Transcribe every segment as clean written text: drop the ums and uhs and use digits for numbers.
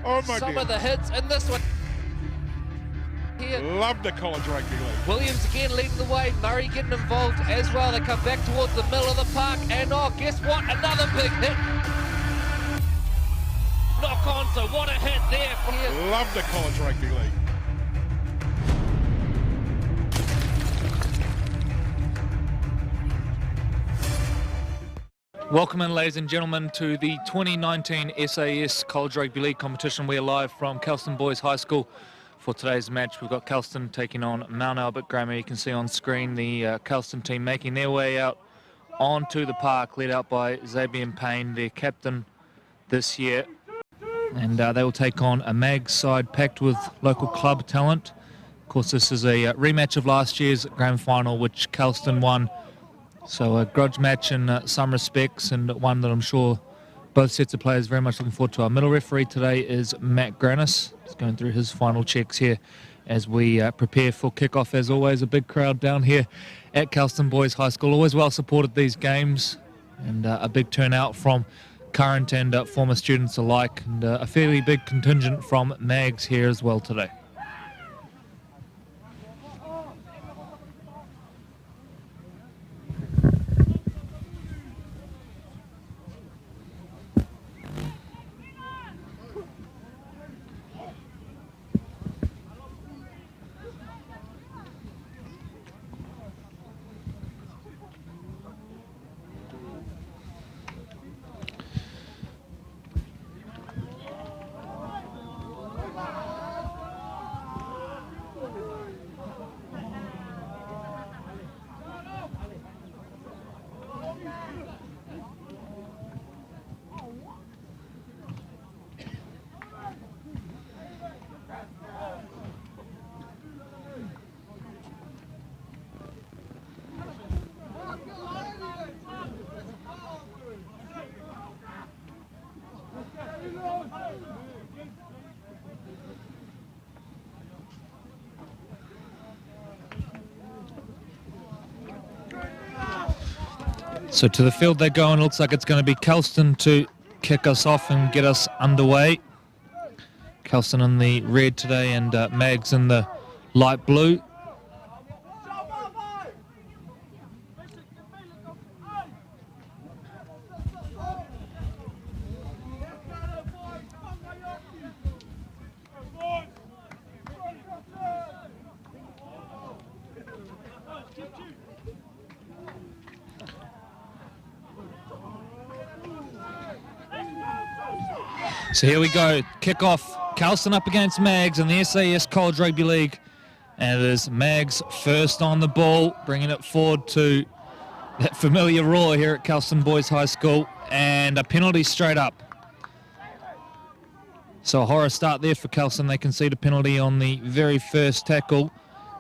Oh my some dear. of the hits in this one. Here. Love the college rugby league. Williams again leading the way, Murray getting involved as well. They come back towards the middle of the park, and oh, guess what? Another big hit. Knock on, so what a hit there from here. Love the college rugby league. Welcome in, ladies and gentlemen, to the 2019 SAS College Rugby League competition. We're live from Kelston Boys High School for today's match. We've got Kelston taking on Mount Albert Grammar. You can see on screen the Kelston team making their way out onto the park, led out by Xavier Payne, their captain this year. And they will take on a Mags side packed with local club talent. Of course, this is a rematch of last year's grand final, which Kelston won. So a grudge match in some respects, and one that I'm sure both sets of players very much looking forward to. Our middle referee today is Matt Granis. He's going through his final checks here as we prepare for kickoff. As always, a big crowd down here at Kelston Boys High School. Always well supported these games, and a big turnout from current and former students alike, and a fairly big contingent from Mags here as well today. So to the field they go, and it looks like it's going to be Kelston to kick us off and get us underway. Kelston in the red today, and Mags in the light blue. So here we go, kick-off, Kelston up against Mags in the SAS College Rugby League. And it is Mags first on the ball, bringing it forward to that familiar roar here at Kelston Boys High School. And a penalty straight up. So a horror start there for Kelston. They concede a penalty on the very first tackle.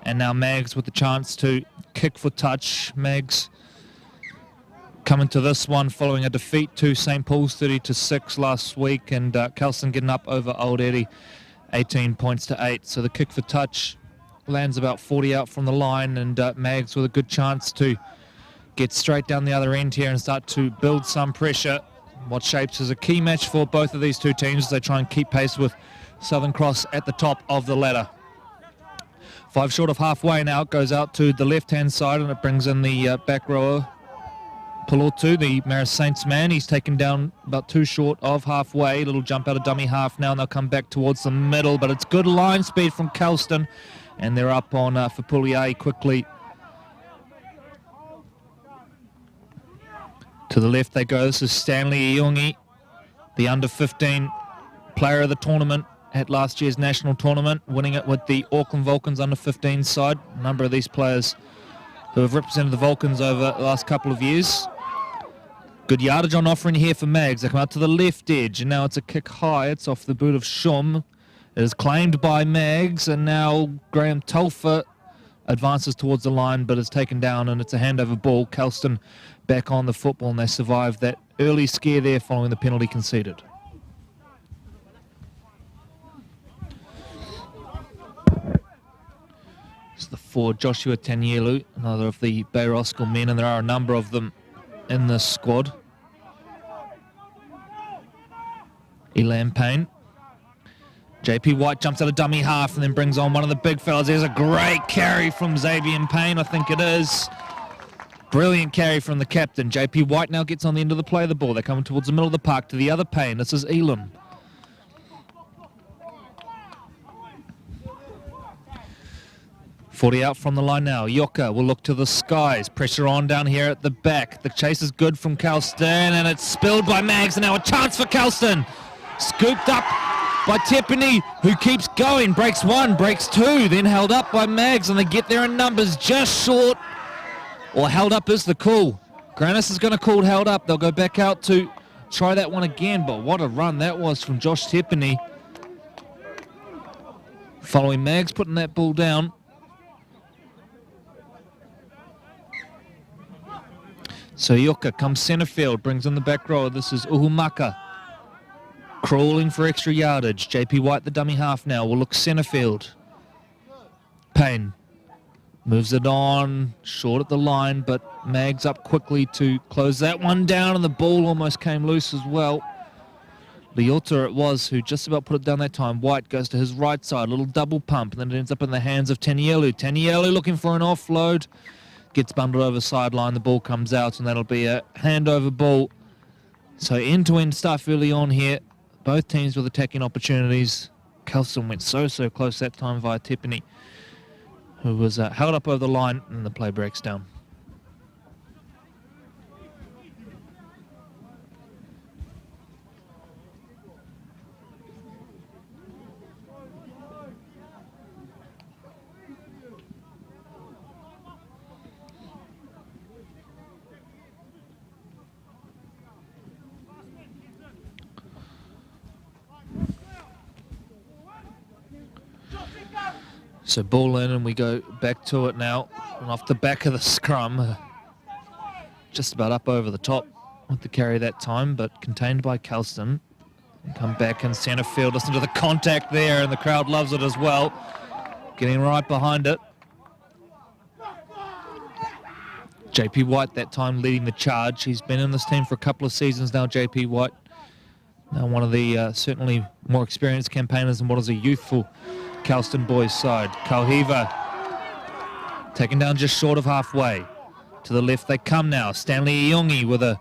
And now Mags with the chance to kick for touch. Mags coming to this one following a defeat to St. Paul's 30-6 last week, and Kelston getting up over Old Eddie 18 points to 8. So the kick for touch lands about 40 out from the line, and Mags with a good chance to get straight down the other end here and start to build some pressure. What shapes as a key match for both of these two teams as they try and keep pace with Southern Cross at the top of the ladder. 5 short of halfway now, it goes out to the left-hand side, and it brings in the back rower, Palotu, the Marist Saints man. He's taken down about 2 short of halfway. Little jump out of dummy half now, and they'll come back towards the middle, but it's good line speed from Kelston, and they're up on Fapuliai quickly. To the left they go. This is Stanley Iungi, the under-15 player of the tournament at last year's national tournament, winning it with the Auckland Vulcans under-15 side. A number of these players who have represented the Vulcans over the last couple of years. Good yardage on offering here for Mags. They come out to the left edge, and now it's a kick high. It's off the boot of Shum. It is claimed by Mags, and now Graham Telfer advances towards the line, but is taken down, and it's a handover ball. Kelston back on the football, and they survived that early scare there following the penalty conceded. It's the forward Joshua Tanielu, another of the Bay Roskill men, and there are a number of them in this squad. Elam Payne. JP White jumps out a dummy half and then brings on one of the big fellas. There's a great carry from Xavier Payne, I think it is. Brilliant carry from the captain. JP White now gets on the end of the play of the ball. They're coming towards the middle of the park to the other Payne. This is Elam. .40 out from the line now. Yoka will look to the skies. Pressure on down here at the back. The chase is good from Kelston, and it's spilled by Mags, and now a chance for Kelston. Scooped up by Tepini, who keeps going. Breaks one, breaks two, then held up by Mags, and they get there in numbers just short. Or held up is the call. Grannis is going to call held up. They'll go back out to try that one again, but what a run that was from Josh Tepini. Following Mags putting that ball down. So Yoka comes centre field, brings in the back row. This is Uhumaka. Crawling for extra yardage. JP White, the dummy half now, will look centre field. Payne moves it on, short at the line, but Mags up quickly to close that one down, and the ball almost came loose as well. Leota it was who just about put it down that time. White goes to his right side, a little double pump, and then it ends up in the hands of Tanielu. Tanielu looking for an offload. Gets bundled over sideline, the ball comes out, and that'll be a handover ball. So end-to-end stuff early on here. Both teams with attacking opportunities. Kelston went so close that time via Tepini, who was held up over the line, and the play breaks down. So ball in, and we go back to it now. And off the back of the scrum, just about up over the top with the carry that time, but contained by Kelston. And come back in centre field. Listen to the contact there, and the crowd loves it as well. Getting right behind it. JP White that time leading the charge. He's been in this team for a couple of seasons now, JP White. Now one of the certainly more experienced campaigners than what is a youthful Kelston boys side. Kauhiva taken down just short of halfway. To the left they come now. Stanley Iongi with a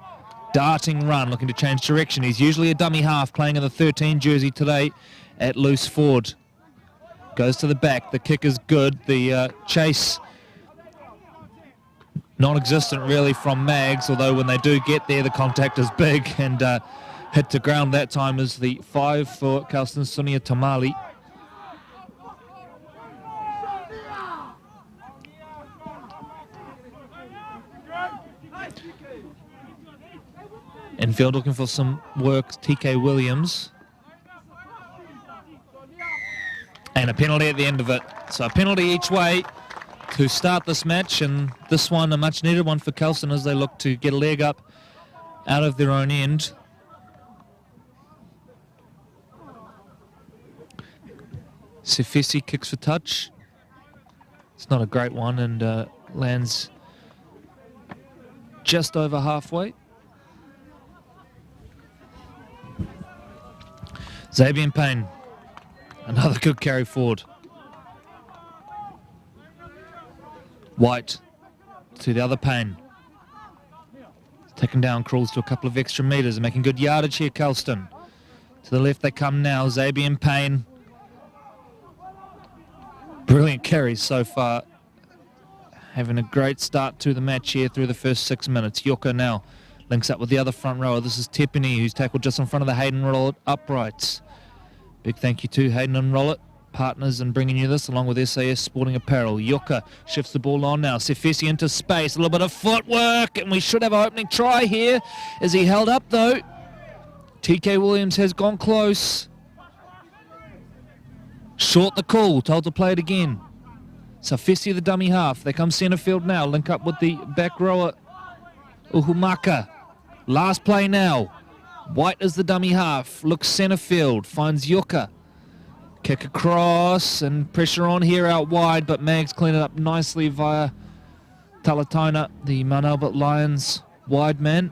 darting run, looking to change direction. He's usually a dummy half, playing in the 13 jersey today at loose forward. Goes to the back. The kick is good. The chase non-existent really from Mags, although when they do get there the contact is big, and hit to ground that time is the 5 for Kelston, Sunia Tamali. Infield looking for some work, TK Williams. And a penalty at the end of it. So a penalty each way to start this match, and this one a much needed one for Kelston as they look to get a leg up out of their own end. Sefesi kicks for touch. It's not a great one, and lands just over halfway. Xavier Payne, another good carry forward. White to the other Payne. Taken down, crawls to a couple of extra metres and making good yardage here, Kelston. To the left they come now, Xavier Payne. Brilliant carries so far. Having a great start to the match here through the first 6 minutes. Yoka now links up with the other front rower. This is Tepini, who's tackled just in front of the Hayden Rollett uprights. Big thank you to Hayden and Rollett, partners in bringing you this, along with SAS Sporting Apparel. Yoka shifts the ball on now. Sefesi into space. A little bit of footwork, and we should have an opening try here. Is he held up, though? TK Williams has gone close. Short the call. Told to play it again. Sefesi the dummy half. They come centre field now. Link up with the back rower, Uhumaka. Last play now. White is the dummy half. Looks centre field. Finds Yoka. Kick across and pressure on here out wide, but Mags clean it up nicely via Talatona, the Mount Albert Lions wide man.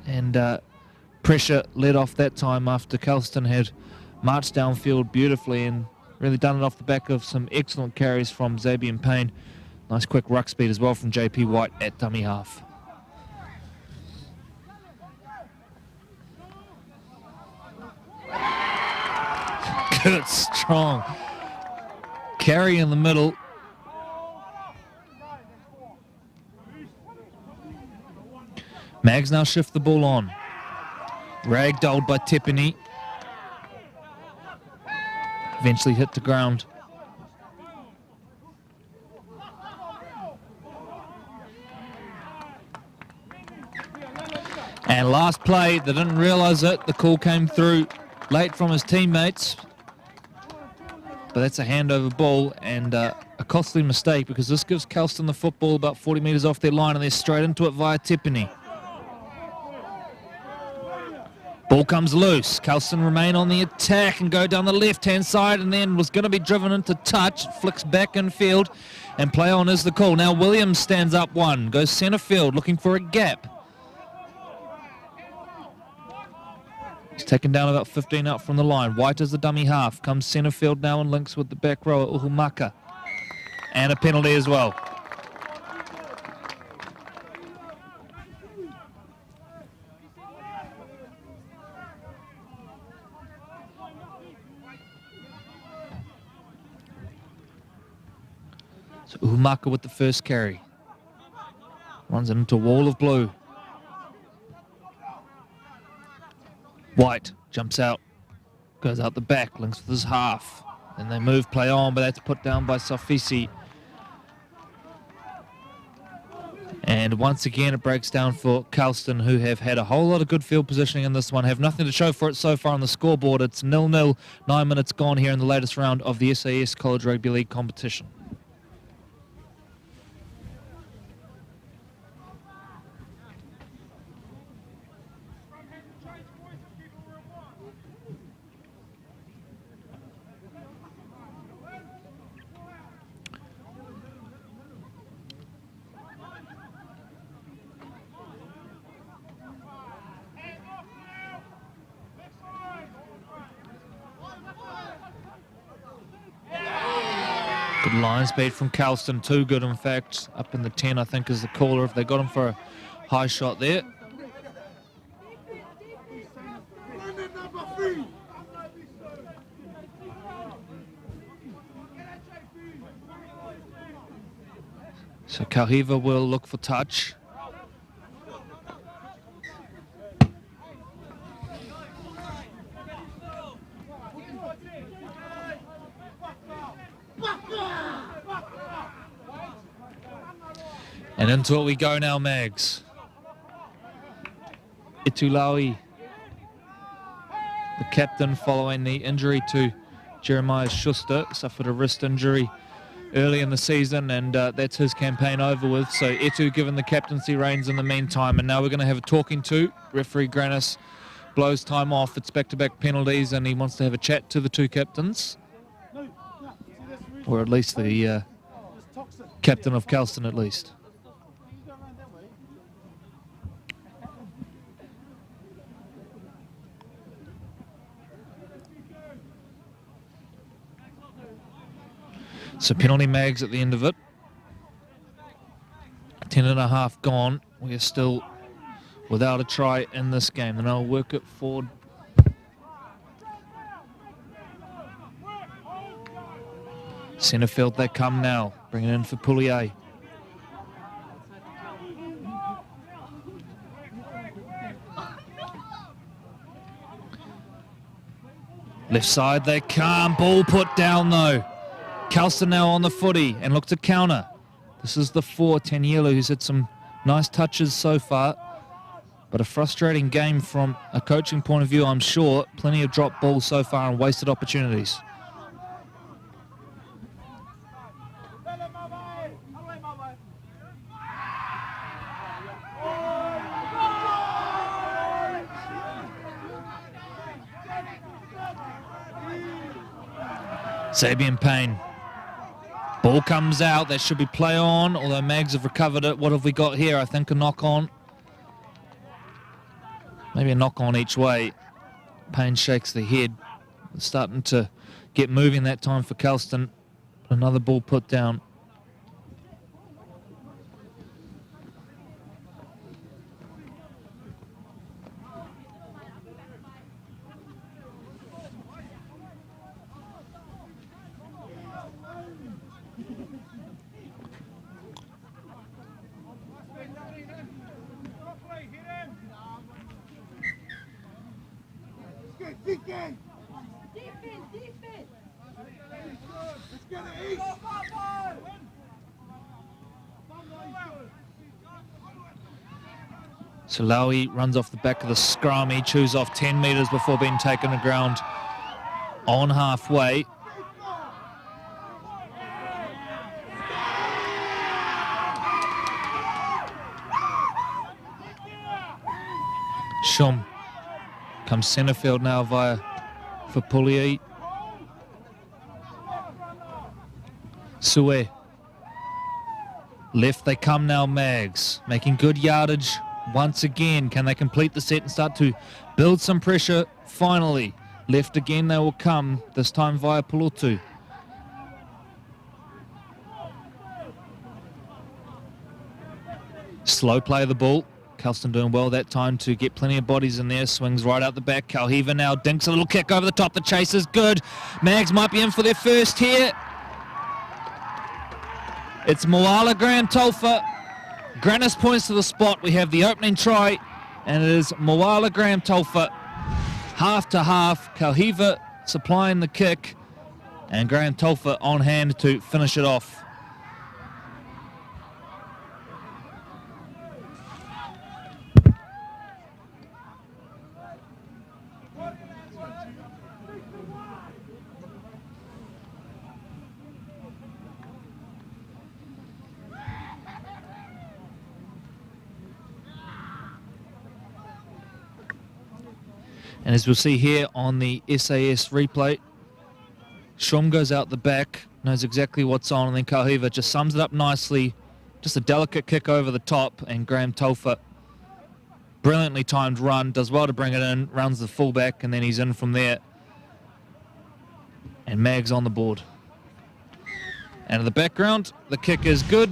And pressure led off that time after Kelston had marched downfield beautifully and really done it off the back of some excellent carries from Xavier Payne. Nice quick ruck speed as well from JP White at dummy half. Good, strong carry in the middle. Mags now shift the ball on. Ragdolled by Tepini. Eventually hit the ground. And last play, they didn't realise it. The call came through late from his teammates. But that's a handover ball and a costly mistake because this gives Kelston the football about 40 metres off their line and they're straight into it via Tepini. Ball comes loose. Kelston remain on the attack and go down the left-hand side and then was going to be driven into touch. Flicks back in field and play on is the call. Now Williams stands up one, goes centre field looking for a gap. He's taken down about 15 out from the line. White is the dummy half. Comes centre field now and links with the back row at Uhumaka. And a penalty as well. So Uhumaka with the first carry. Runs it into a wall of blue. White jumps out, goes out the back, links with his half. Then they move, play on, but that's put down by Safisi. And once again, it breaks down for Kelston, who have had a whole lot of good field positioning in this one, have nothing to show for it so far on the scoreboard. It's 0-0, 9 minutes gone here in the latest round of the SAS College Rugby League competition. Good line speed from Kelston, too good in fact. Up in the 10 I think is the caller if they got him for a high shot there. So Kauhiva will look for touch. And into it we go now, Mags. Itulawi, the captain, following the injury to Jeremiah Schuster, suffered a wrist injury early in the season, and that's his campaign over with. So Etu given the captaincy reins in the meantime, and now we're going to have a talking to. Referee Granis blows time off. It's back-to-back penalties, and he wants to have a chat to the two captains, or at least the captain of Kelston at least. So penalty Mags at the end of it. 10.5 gone. We are still without a try in this game. And I'll work it forward. Centre field they come now. Bring it in for Poulier. Left side they come. Ball put down though. Kelston now on the footy and look to counter. This is the 4, Tanielu, who's had some nice touches so far. But a frustrating game from a coaching point of view, I'm sure. Plenty of drop balls so far and wasted opportunities. Xavier Payne. Ball comes out, that should be play on, although Mags have recovered it. What have we got here? I think a knock on. Maybe a knock on each way. Payne shakes the head. starting to get moving that time for Kelston. Another ball put down. So Lowy runs off the back of the scrum. He chews off 10 metres before being taken to ground on halfway. Shum comes centre field now via Fapuli. Sue. Left they come now, Mags. Making good yardage once again. Can they complete the set and start to build some pressure finally? Left again they will come, this time via Pulutu. Slow play of the ball. Kelston doing well that time to get plenty of bodies in there. Swings right out the back. Kalhiva now dinks a little kick over the top. The chase is good. Mags might be in for their first here. It's Moala Graham Tolfa. Grannis points to the spot. We have the opening try, and it is Moala Graham Tolfa. Half to half. Kalhiva supplying the kick, and Graham Tolfa on hand to finish it off. And as we'll see here on the SAS replay, Shum goes out the back, knows exactly what's on, and then Kalhiva just sums it up nicely. Just a delicate kick over the top, and Graham Tolfa, brilliantly timed run, does well to bring it in, runs the fullback, and then he's in from there. And Mags on the board. And in the background, the kick is good,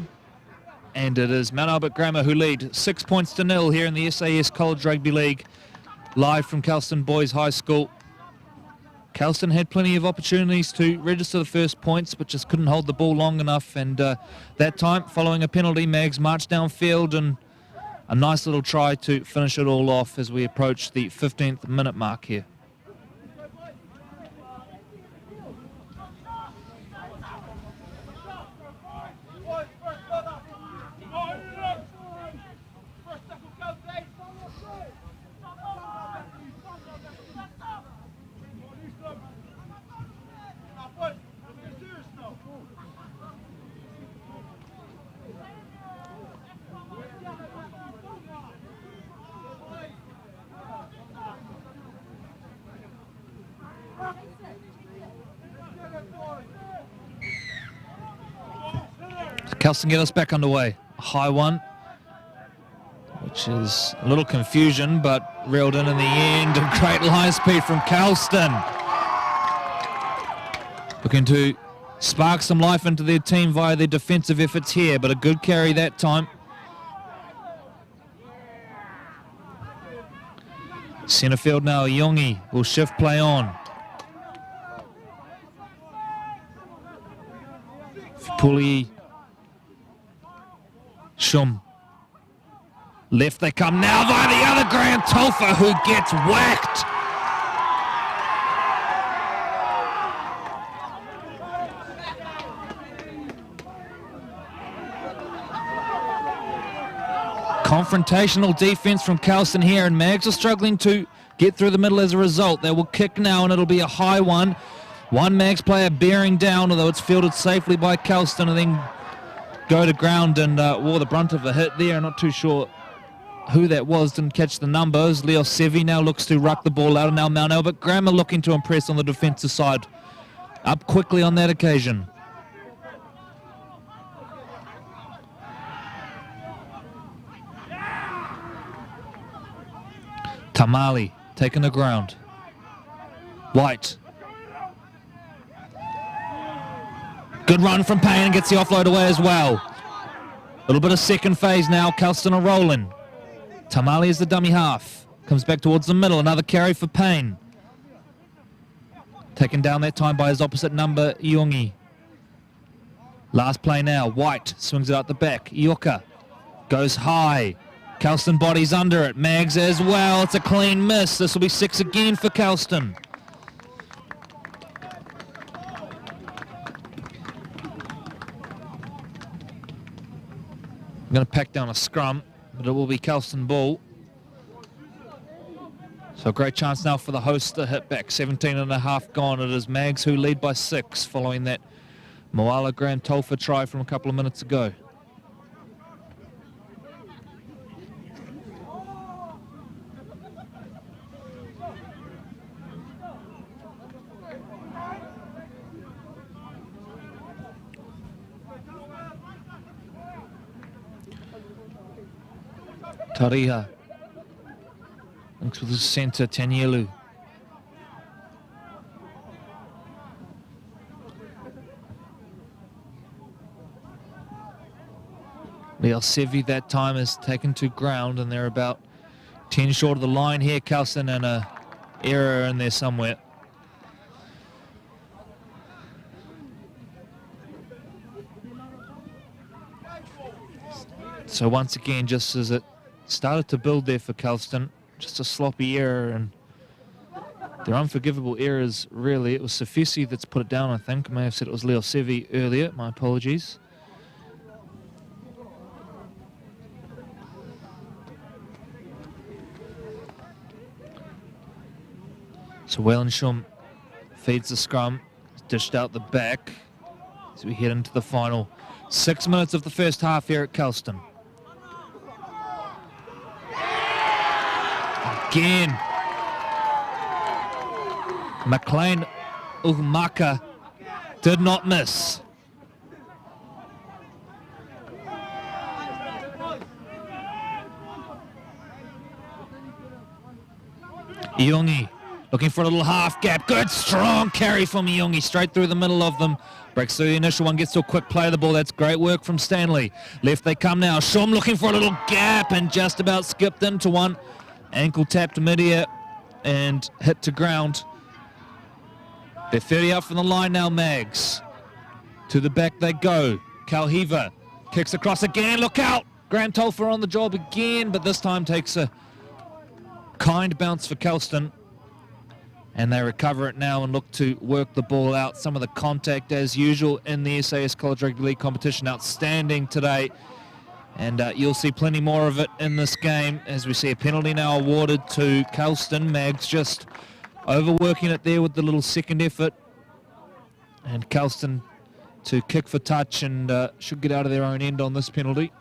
and it is Mount Albert Grammar who lead 6 points to 0 here in the SAS College Rugby League. Live from Kelston Boys High School. Kelston had plenty of opportunities to register the first points, but just couldn't hold the ball long enough. And that time, following a penalty, Mags marched downfield, and a nice little try to finish it all off as we approach the 15th minute mark here. Kelston get us back underway. A high one, which is a little confusion, but reeled in the end. A great line speed from Kelston. Looking to spark some life into their team via their defensive efforts here, but a good carry that time. Centre field now, Yongi will shift play on. Puli. Shum. Left they come now by the other Graham Tolfa, who gets whacked. Confrontational defense from Kelston here, and Mags are struggling to get through the middle as a result. They will kick now, and it'll be a high one. One Mags player bearing down, although it's fielded safely by Kelston, and then go to ground and wore the brunt of a hit there. Not too sure who that was, didn't catch the numbers. Leo Sevi now looks to ruck the ball out, and now Mount Albert Grammar looking to impress on the defensive side. Up quickly on that occasion. Tamali taking the ground. White Good run from Payne and gets the offload away as well. A little bit of second phase now. Kelston are rolling. Tamale is the dummy half. Comes back towards the middle. Another carry for Payne. Taken down that time by his opposite number, Iongi. Last play now. White swings it out the back. Ioka goes high. Kelston bodies under it. Mags as well. It's a clean miss. This will be 6 again for Kelston. I'm going to pack down a scrum, but it will be Kelston ball. So a great chance now for the hosts to hit back. 17.5 gone. It is Mags who lead by 6 following that Moala Graham Tolfa try from a couple of minutes ago. Tariha links with the centre, Tanielu. Leo Sevi that time is taken to ground and they're about 10 short of the line here. Kelston and a error in there somewhere. So once again, just as it started to build there for Kelston, just a sloppy error, and they're unforgivable errors, really. It was Safisi that's put it down, I think. I may have said it was Leo Sevi earlier. My apologies. So Wellensham feeds the scrum, dished out the back as we head into the final 6 minutes of the first half here at Kelston. Again, McLean Umaka did not miss. Iongi looking for a little half gap. Good strong carry from Iongi straight through the middle of them. Breaks through the initial one, gets to a quick play of the ball. That's great work from Stanley. Left they come now. Shum looking for a little gap and just about skipped into one. Ankle tapped mid-air and hit to ground. They're 30 out from the line now, Mags. To the back they go. Kalhiva kicks across again. Look out! Graham Tolfa on the job again, but this time takes a kind bounce for Kelston. And they recover it now and look to work the ball out. Some of the contact, as usual, in the SAS College Rugby League competition. Outstanding today. And you'll see plenty more of it in this game as we see a penalty now awarded to Kelston. Mags just overworking it there with the little second effort. And Kelston to kick for touch and should get out of their own end on this penalty.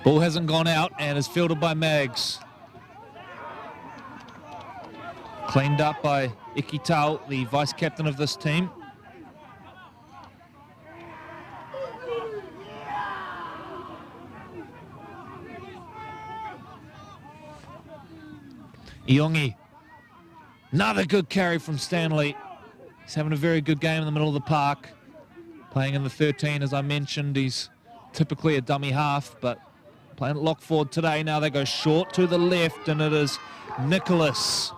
Ball hasn't gone out and is fielded by Mags. Cleaned up by Iki Tau, the vice-captain of this team. Iongi, another good carry from Stanley. He's having a very good game in the middle of the park. Playing in the 13, as I mentioned, he's typically a dummy half, but playing at lock forward today. Now they go short to the left, and it is Nicholas.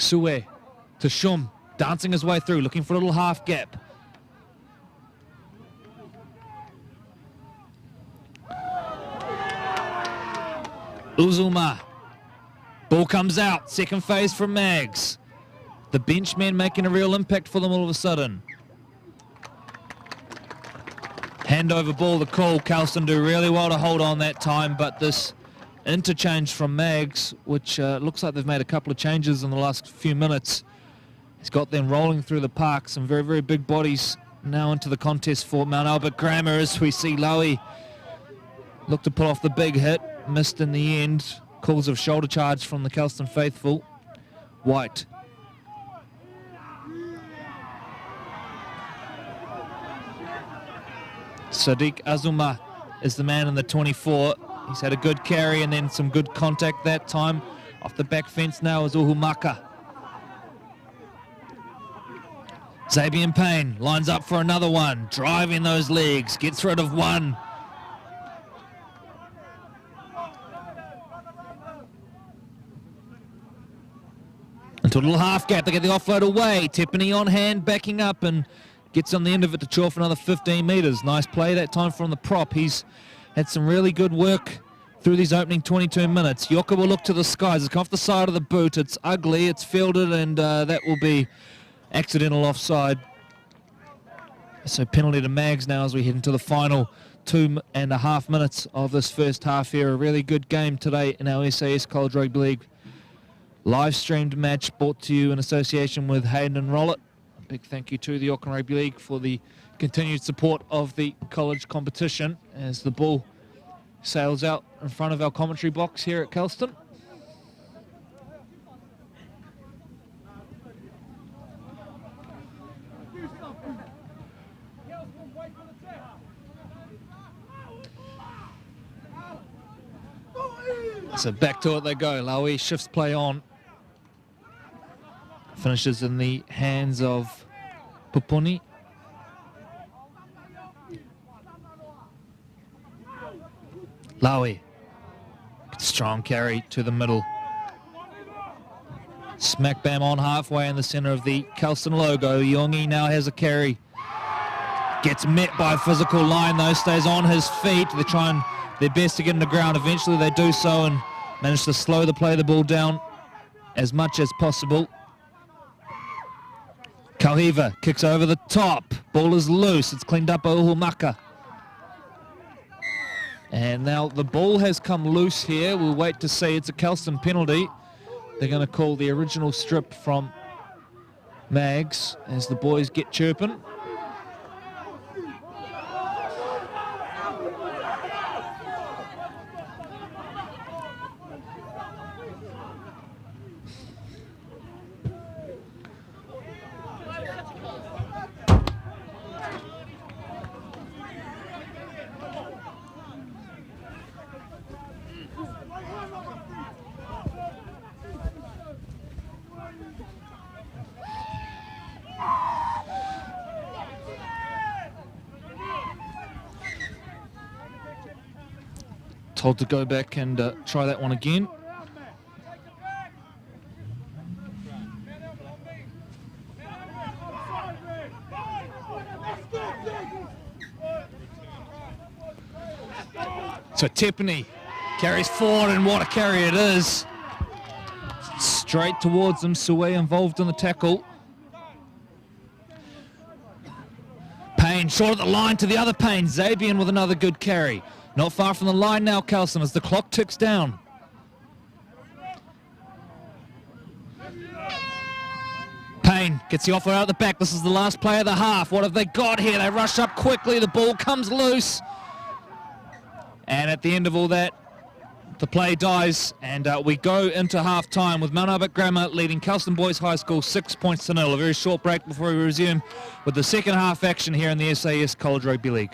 Sue to Shum, dancing his way through, looking for a little half gap. Uzuma. Ball comes out, second phase from Mags. The bench men making a real impact for them all of a sudden. Handover ball, the call. Kelston do really well to hold on that time, but this interchange from Mags, which looks like they've made a couple of changes in the last few minutes, has got them rolling through the park. Some very, very big bodies now into the contest for Mount Albert Grammar as we see Lowy look to pull off the big hit. Missed in the end. Calls of shoulder charge from the Kelston faithful. White. Sadiq Azuma is the man in the 24. He's had a good carry and then some good contact that time. Off the back fence now is Uhumaka. Xavier Payne lines up for another one, driving those legs, gets rid of one. Into a little half gap, they get the offload away. Tepani on hand, backing up and gets on the end of it to chaw for another 15 metres. Nice play that time from the prop. He's had some really good work through these opening 22 minutes. Yoka will look to the skies. It's off the side of the boot. It's ugly, it's fielded, and that will be accidental offside. So penalty to Mags now as we head into the final 2.5 minutes of this first half here. A really good game today in our SAS College Rugby League live streamed match brought to you in association with Hayden and Rollitt. A big thank you to the Auckland Rugby League for the continued support of the college competition as the ball sails out in front of our commentary box here at Kelston. So back to it they go. Laui shifts play on. Finishes in the hands of Pupuni. Laui. Strong carry to the middle. Smack bam on halfway in the centre of the Kelston logo. Yongi now has a carry. Gets met by a physical line though, stays on his feet. They're trying their best to get in the ground. Eventually they do so and manage to slow the play the ball down as much as possible. Kauhiva kicks over the top. Ball is loose. It's cleaned up by Uhumaka. And now the ball has come loose here. We'll wait to see. It's a Kelston penalty. They're going to call the original strip from Mags as the boys get chirping. Told to go back and try that one again. So Tepani carries forward, and what a carry it is. Straight towards them, Sue involved in the tackle. Payne short at the line to the other Payne. Zabian with another good carry. Not far from the line now, Kelston, as the clock ticks down. Payne gets the offer out the back. This is the last play of the half. What have they got here? They rush up quickly. The ball comes loose. And at the end of all that, the play dies, and we go into half-time with Mount Albert Grammar leading Kelston Boys High School 6 points to 0. A very short break before we resume with the second half action here in the SAS College Rugby League.